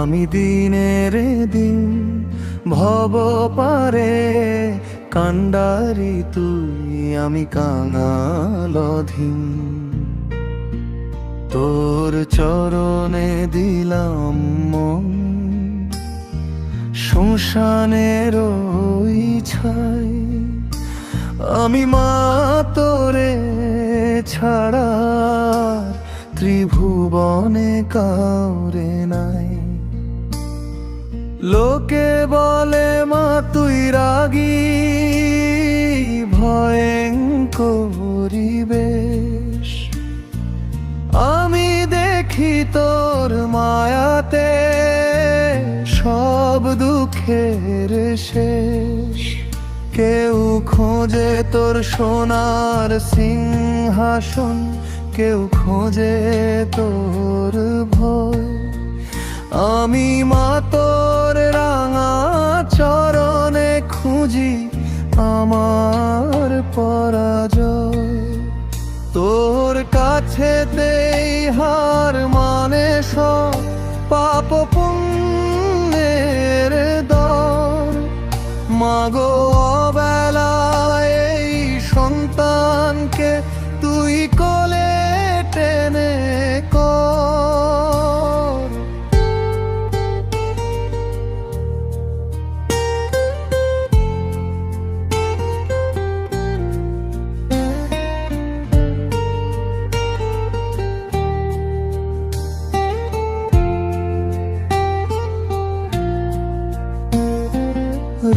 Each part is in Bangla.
আমি দিনের দিন ভব পারে কান্ডারি তুই, আমি কাঙাল অধীন। তোর চরণে দিলাম মন, শ্মশানের ওই ছাই। আমি মা তোরে ছাড়া ত্রিভুবনে কাউরে নাই। লোকে বলে মা তুই রাগী, ভয়ঙ্করী বেশ। আমি দেখি তোর মায়াতে সব দুঃখের শেষ। কেউ খোঁজে তোর সোনার সিংহাসন, কেউ খোঁজে তোর ভয়। আমি মা তোর রাঙা চরণে খুঁজি আমার পরাজয়। তোর কাছেতেই হার মানে সব পাপ পুণ্যের দর। মাগো অবেলায় এই সন্তানকে তুই কোলে টেনে কর।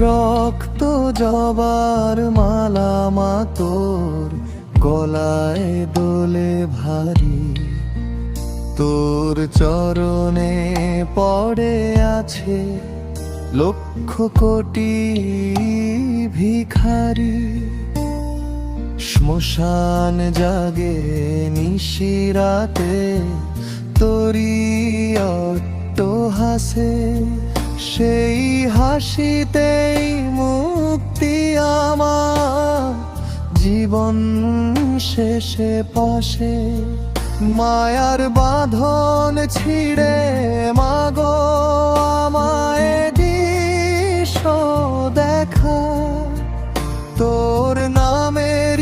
রক্ত জবার মালা মা তোর গলায় দোলে ভারী। তোর চরণে পড়ে আছে লক্ষ কোটি ভিখারি। শ্মশান জাগে নিশিরাতে তোরি অট্টহাসে। সেই হাসিতেই মুক্তি আমার জীবন শেষে পাশে। মায়ার বাঁধন ছিঁড়ে মাগো আমায় দিস দেখা। তোর নামের